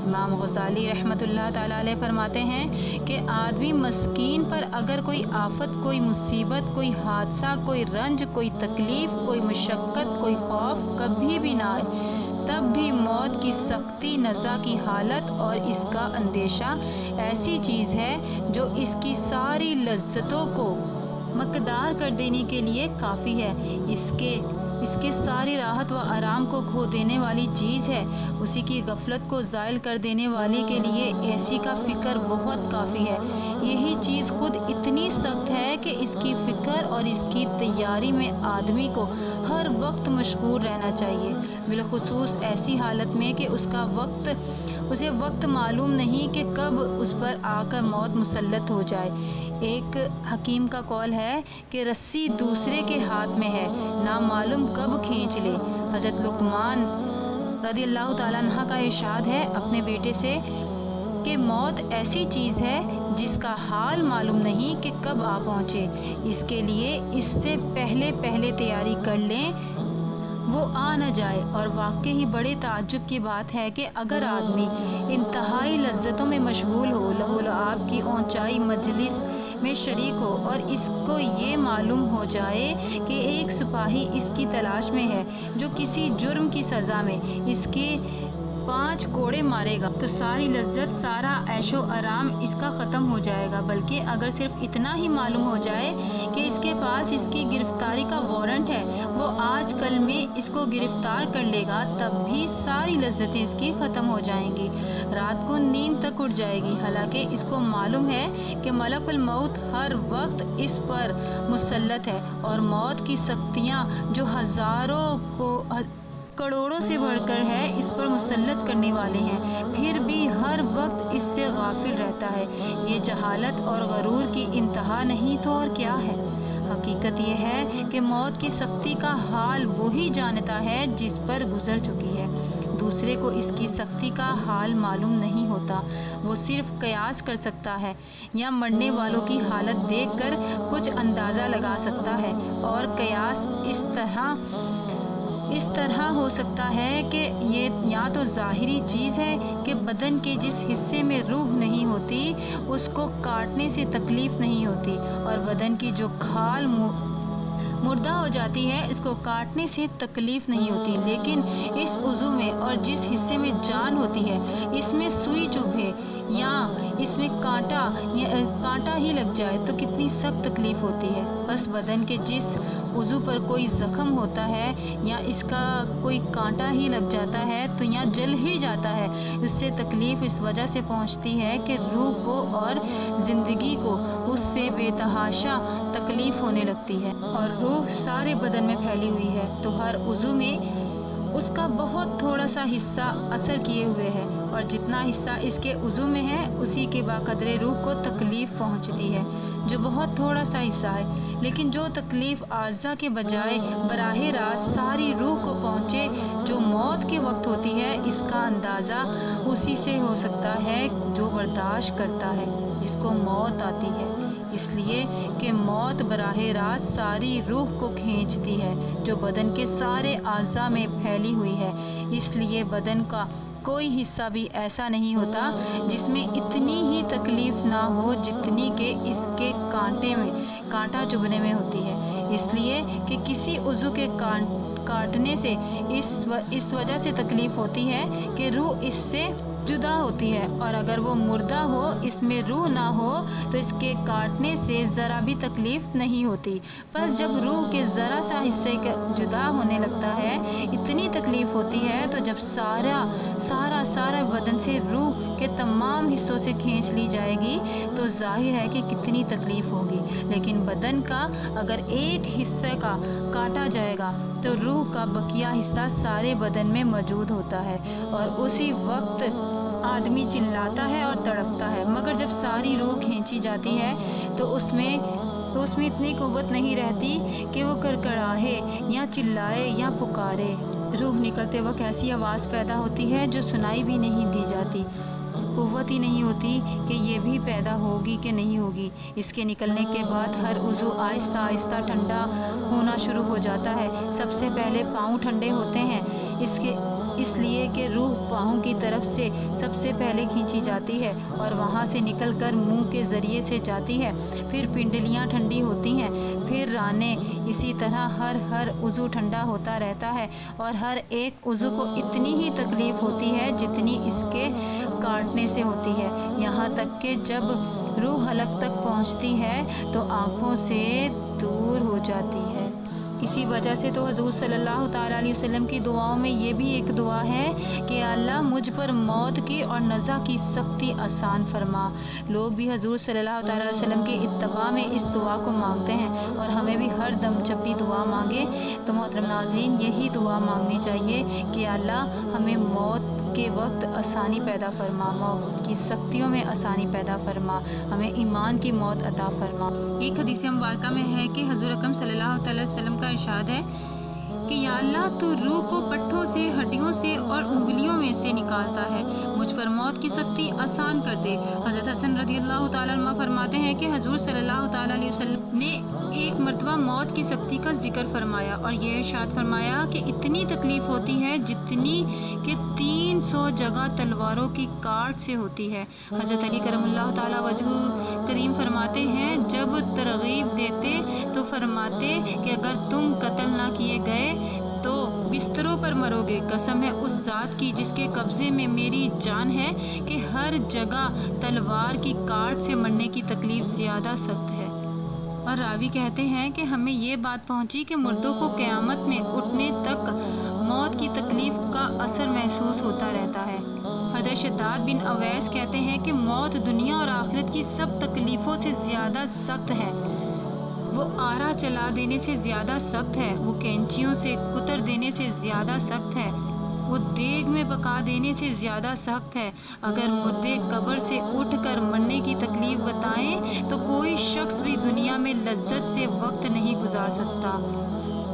امام غزالی رحمۃ اللہ تعالیٰ علیہ فرماتے ہیں کہ آدمی مسکین پر اگر کوئی آفت، کوئی مصیبت، کوئی حادثہ، کوئی رنج، کوئی تکلیف، کوئی مشقت، کوئی خوف کبھی بھی نہ آئے، تب بھی موت کی سختی، نزع کی حالت اور اس کا اندیشہ ایسی چیز ہے جو اس کی ساری لذتوں کو مقدار کر دینے کے لیے کافی ہے، اس کے ساری راحت و آرام کو کھو دینے والی چیز ہے، اسی کی غفلت کو زائل کر دینے والے کے لیے ایسی کا فکر بہت کافی ہے۔ یہی چیز خود اتنی سخت ہے کہ اس کی فکر اور اس کی تیاری میں آدمی کو ہر وقت مشغول رہنا چاہیے، بالخصوص ایسی حالت میں کہ اسے وقت معلوم نہیں کہ کب اس پر آ کر موت مسلط ہو جائے۔ ایک حکیم کا قول ہے کہ رسی دوسرے کے ہاتھ میں ہے، نہ معلوم کب کھینچ لے۔ حضرت لقمان رضی اللہ تعالیٰ عنہ کا ارشاد ہے اپنے بیٹے سے کہ موت ایسی چیز ہے جس کا حال معلوم نہیں کہ کب آ پہنچے، اس کے لیے اس سے پہلے تیاری کر لیں وہ آ نہ جائے۔ اور واقعی بڑے تعجب کی بات ہے کہ اگر آدمی انتہائی لذتوں میں مشغول ہو، لہو و لعاب کی اونچائی مجلس میں شریک ہو، اور اس کو یہ معلوم ہو جائے کہ ایک سپاہی اس کی تلاش میں ہے جو کسی جرم کی سزا میں اس کے 5 کوڑے مارے گا، تو ساری لذت، سارا عیش و آرام اس کا ختم ہو جائے گا۔ بلکہ اگر صرف اتنا ہی معلوم ہو جائے کہ اس کے پاس اس کی گرفتاری کا وارنٹ ہے، وہ آج کل میں اس کو گرفتار کر لے گا، تب بھی ساری لذتیں اس کی ختم ہو جائیں گی، رات کو نیند تک اڑ جائے گی۔ حالانکہ اس کو معلوم ہے کہ ملک الموت ہر وقت اس پر مسلط ہے، اور موت کی سختیاں جو ہزاروں کروڑوں سے بڑھ کر ہے اس پر مسلط کرنے والے ہیں، پھر بھی ہر وقت اس سے غافل رہتا ہے۔ یہ جہالت اور غرور کی انتہا نہیں تو اور کیا ہے؟ حقیقت یہ ہے کہ موت کی سختی کا حال وہی جانتا ہے جس پر گزر چکی ہے، دوسرے کو اس کی سختی کا حال معلوم نہیں ہوتا۔ وہ صرف قیاس کر سکتا ہے یا مرنے والوں کی حالت دیکھ کر کچھ اندازہ لگا سکتا ہے، اور قیاس اس طرح ہو سکتا ہے کہ یہ یا تو ظاہری چیز ہے کہ بدن کے جس حصے میں روح نہیں ہوتی اس کو کاٹنے سے تکلیف نہیں ہوتی، اور بدن کی جو کھال مردہ ہو جاتی ہے اس کو کاٹنے سے تکلیف نہیں ہوتی، لیکن اس عضو میں اور جس حصے میں جان ہوتی ہے اس میں سوئی چبھے یا اس میں کانٹا ہی لگ جائے تو کتنی سخت تکلیف ہوتی ہے۔ بس بدن کے جس عضو پر کوئی زخم ہوتا ہے یا اس کا کوئی کانٹا ہی لگ جاتا ہے تو یا جل ہی جاتا ہے، اس سے تکلیف اس وجہ سے پہنچتی ہے کہ روح کو اور زندگی کو اس سے بے تحاشا تکلیف ہونے لگتی ہے، اور روح سارے بدن میں پھیلی ہوئی ہے تو ہر عضو میں اس کا بہت تھوڑا سا حصہ اثر کیے ہوئے ہے، اور جتنا حصہ اس کے عضو میں ہے اسی کے باقدرے روح کو تکلیف پہنچتی ہے، جو بہت تھوڑا سا حصہ ہے، لیکن جو تکلیف اعضاء کے بجائے براہ راست ساری روح کو پہنچے جو موت کے وقت ہوتی ہے، اس کا اندازہ اسی سے ہو سکتا ہے جو برداشت کرتا ہے جس کو موت آتی ہے، اس لیے کہ موت براہ راست ساری روح کو کھینچتی ہے جو بدن کے سارے اعضاء میں پھیلی ہوئی ہے۔ اس لیے بدن کا کوئی حصہ بھی ایسا نہیں ہوتا جس میں اتنی ہی تکلیف نہ ہو جتنی کہ اس کے کانٹا چبھنے میں ہوتی ہے، اس لیے کہ کسی عضو کے کاٹنے سے اس وجہ سے تکلیف ہوتی ہے کہ روح اس سے جدا ہوتی ہے، اور اگر وہ مردہ ہو، اس میں روح نہ ہو، تو اس کے کاٹنے سے ذرا بھی تکلیف نہیں ہوتی۔ بس جب روح کے ذرا سا حصے کا جدا ہونے لگتا ہے اتنی تکلیف ہوتی ہے، تو جب سارا بدن سے روح کے تمام حصوں سے کھینچ لی جائے گی تو ظاہر ہے کہ کتنی تکلیف ہوگی۔ لیکن بدن کا اگر ایک حصے کا کاٹا جائے گا تو روح کا بقیہ حصہ سارے بدن میں موجود ہوتا ہے، اور اسی وقت آدمی چلاتا ہے اور تڑپتا ہے، مگر جب ساری روح کھینچی جاتی ہے تو اس میں اتنی قوت نہیں رہتی کہ وہ کڑکڑاہے یا چلائے یا پکارے۔ روح نکلتے وقت ایسی آواز پیدا ہوتی ہے جو سنائی بھی نہیں دی جاتی، قوت ہی نہیں ہوتی کہ یہ بھی پیدا ہوگی کہ نہیں ہوگی۔ اس کے نکلنے کے بعد ہر عضو آہستہ آہستہ ٹھنڈا ہونا شروع ہو جاتا ہے۔ سب سے پہلے پاؤں ٹھنڈے ہوتے ہیں، اس لیے کہ روح پاؤں کی طرف سے سب سے پہلے کھینچی جاتی ہے اور وہاں سے نکل کر منہ کے ذریعے سے جاتی ہے، پھر پنڈلیاں ٹھنڈی ہوتی ہیں، پھر رانیں، اسی طرح ہر عضو ٹھنڈا ہوتا رہتا ہے اور ہر ایک عضو کو اتنی ہی تکلیف ہوتی ہے جتنی اس کے کاٹنے سے ہوتی ہے، یہاں تک کہ جب روح حلق تک پہنچتی ہے تو آنکھوں سے دور ہو جاتی ہے۔ اسی وجہ سے تو حضور صلی اللہ تعالیٰ علیہ وسلم کی دعاؤں میں یہ بھی ایک دعا ہے کہ اللہ مجھ پر موت کی اور نزا کی سختی آسان فرما۔ لوگ بھی حضور صلی اللہ تعالیٰ علیہ وسلم کی اتباع میں اس دعا کو مانگتے ہیں اور ہمیں بھی ہر دم جب بھی دعا مانگے تو محترم ناظرین یہی دعا مانگنی چاہیے کہ اللہ ہمیں موت کے وقت آسانی پیدا فرما، موت کی سختیوں میں آسانی پیدا فرما، ہمیں ایمان کی موت عطا فرما۔ ایک حدیث مبارکہ میں ہے کہ حضور اکرم صلی اللہ تعالی وسلم کا ارشاد ہے کہ یا اللہ تو روح کو پٹھوں سے، ہڈیوں سے اور انگلیوں میں سے نکالتا ہے، مجھ پر موت کی سختی آسان کر دے۔ حضرت حسن رضی اللہ تعالیٰ عنہ فرماتے ہیں کہ حضور صلی اللہ تعالیٰ علیہ وسلم نے ایک مرتبہ موت کی سختی کا ذکر فرمایا اور یہ ارشاد فرمایا کہ اتنی تکلیف ہوتی ہے جتنی کہ 300 جگہ تلواروں کی کاٹ سے ہوتی ہے۔ حضرت علی کرم اللہ تعالیٰ وجہ کریم فرماتے ہیں جب ترغیب دیتے تو فرماتے کہ اگر تم قتل نہ کیے گئے تو بستروں پر مرو گے، قسم ہے اس ذات کی جس کے قبضے میں میری جان ہے کہ ہر جگہ تلوار کی کاٹ سے مرنے کی تکلیف زیادہ سخت ہے۔ اور راوی کہتے ہیں کہ ہمیں یہ بات پہنچی کہ مردوں کو قیامت میں اٹھنے تک موت کی تکلیف کا اثر محسوس ہوتا رہتا ہے۔ حضرت شداد بن اویس کہتے ہیں کہ موت دنیا اور آخرت کی سب تکلیفوں سے زیادہ سخت ہے، وہ آرا چلا دینے سے زیادہ سخت ہے، وہ کینچیوں سے کتر دینے سے زیادہ سخت ہے، وہ دیگ میں پکا دینے سے زیادہ سخت ہے۔ اگر مردے قبر سے اٹھ کر مرنے کی تکلیف بتائیں تو کوئی شخص بھی دنیا میں لذت سے وقت نہیں گزار سکتا،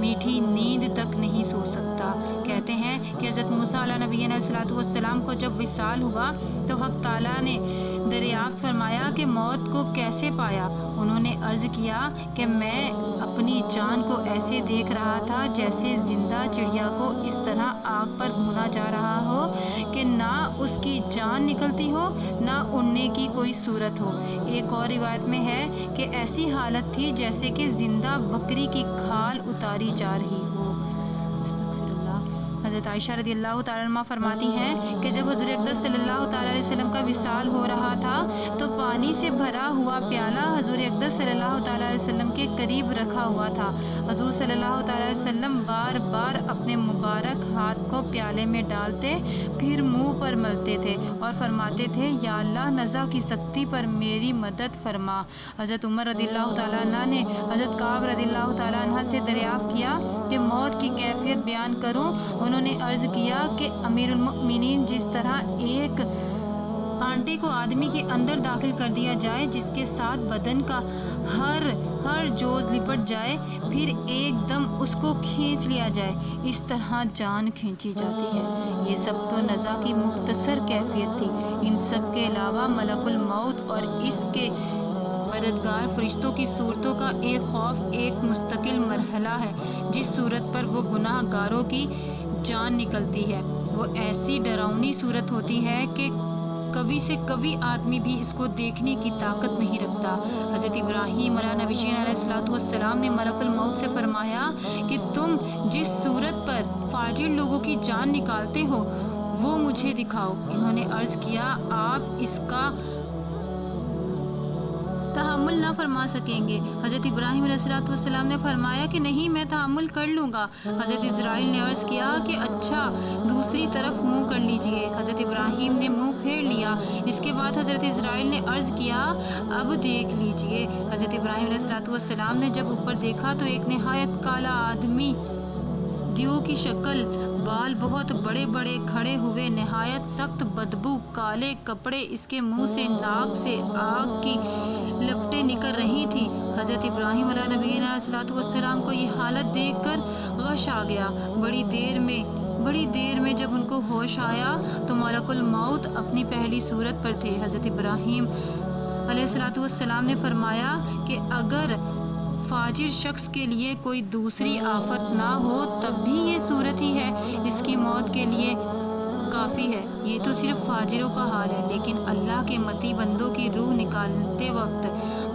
میٹھی نیند تک نہیں سو سکتا۔ کہتے ہیں کہ حضرت موسیٰ علیہ نبینا الصلوۃ والسلام کو جب وصال ہوا تو حق تعالیٰ نے دریافت فرمایا کہ موت کو کیسے پایا؟ انہوں نے عرض کیا کہ میں اپنی جان کو ایسے دیکھ رہا تھا جیسے زندہ چڑیا کو اس طرح آگ پر بھونا جا رہا ہو کہ نہ اس کی جان نکلتی ہو نہ اڑنے کی کوئی صورت ہو۔ ایک اور روایت میں ہے کہ ایسی حالت تھی جیسے کہ زندہ بکری کی کھال اتاری جا رہی ہو۔ حضرت عائشہ رضی اللہ تعالیٰ عنہ فرماتی ہیں کہ جب حضور اقدس صلی اللہ تعالیٰ علیہ وسلم کا وصال ہو رہا تھا تو پانی سے بھرا ہوا پیالہ حضور اقدس صلی اللہ تعالیٰ علیہ وسلم کے قریب رکھا ہوا تھا۔ حضور صلی اللہ تعالیٰ علیہ وسلم بار بار اپنے مبارک ہاتھ کو پیالے میں ڈالتے پھر منہ پر ملتے تھے اور فرماتے تھے یا اللہ نزا کی سختی پر میری مدد فرما۔ حضرت عمر رضی اللہ تعالیٰ عنہ نے حضرت کعب رضی اللہ تعالیٰ عنہ سے دریافت کیا کہ موت کی کیفیت بیان کروں۔ انہوں نے عرض کیا کہ امیر المؤمنین جس طرح ایک کانٹے کو آدمی کے اندر داخل کر دیا جائے جس کے ساتھ بدن کا ہر جوز لپٹ جائے پھر ایک دم اس کو کھینچ لیا جائے، اس طرح جان کھینچی جاتی ہے۔ یہ سب تو نزا کی مختصر کیفیت تھی، ان سب کے علاوہ ملک الموت اور اس کے مددگار فرشتوں کی صورتوں کا ایک خوف ایک مستقل مرحلہ ہے جس صورت پر وہ گناہ گاروں کی جان نکلتی ہے۔ وہ ایسی ڈراؤنی صورت ہوتی ہے کہ کبھی سے کبھی آدمی بھی اس کو دیکھنے کی طاقت نہیں رکھتا۔ حضرت ابراہیم علیہ نبی علیہ الصلوۃ والسلام نے ملک الموت سے فرمایا کہ تم جس صورت پر فاجر لوگوں کی جان نکالتے ہو وہ مجھے دکھاؤ۔ انہوں نے عرض کیا آپ اس کا تحمل نہ فرما سکیں گے؟ حضرت ابراہیم علیہ السلام نے فرمایا کہ نہیں میں تحمل کر لوں گا۔ حضرت اسرائیل نے عرض کیا کہ اچھا دوسری طرف منہ کر لیجئے۔ حضرت ابراہیم نے منہ پھیر لیا۔ اس کے بعد حضرت اسرائیل نے عرض کیا اب دیکھ لیجئے۔ حضرت ابراہیم علیہ السلام نے جب اوپر دیکھا تو ایک نہایت کالا آدمی دیو کی شکل، بال بہت بڑے بڑے کھڑے ہوئے، نہایت سخت بدبو، کالے کپڑے، اس کے منہ سے ناک سے آگ کی لپٹیں نکل رہی تھی۔ حضرت ابراہیم علیہ نبی علیہ السلام کو یہ حالت دیکھ کر غش آ گیا۔ بڑی دیر میں جب ان کو ہوش آیا تو ملک الموت اپنی پہلی صورت پر تھے۔ حضرت ابراہیم علیہ السلام نے فرمایا کہ اگر فاجر شخص کے لیے کوئی دوسری آفت نہ ہو تب بھی یہ صورت ہی ہے، اس کی موت کے لیے کافی ہے۔ یہ تو صرف فاجروں کا حال ہے، لیکن اللہ کے متی بندوں کی روح نکالتے وقت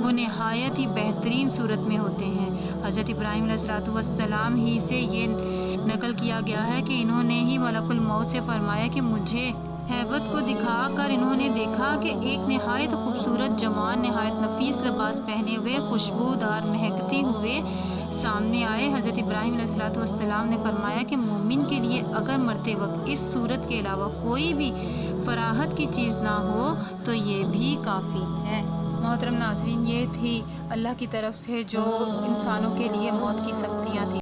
وہ نہایت ہی بہترین صورت میں ہوتے ہیں۔ حضرت ابراہیم علیہ السلام ہی سے یہ نقل کیا گیا ہے کہ انہوں نے ہی ملک الموت سے فرمایا کہ مجھے ہیبت کو دکھا کر انہوں نے دیکھا کہ ایک نہایت خوبصورت جوان نہایت نفیس لباس پہنے ہوئے خوشبودار مہکتے ہوئے سامنے آئے۔ حضرت ابراہیم علیہ السلام نے فرمایا کہ مومن کے لیے اگر مرتے وقت اس صورت کے علاوہ کوئی بھی فراحت کی چیز نہ ہو تو یہ بھی کافی ہے۔ محترم ناظرین، یہ تھی اللہ کی طرف سے جو انسانوں کے لیے موت کی سختیاں تھیں۔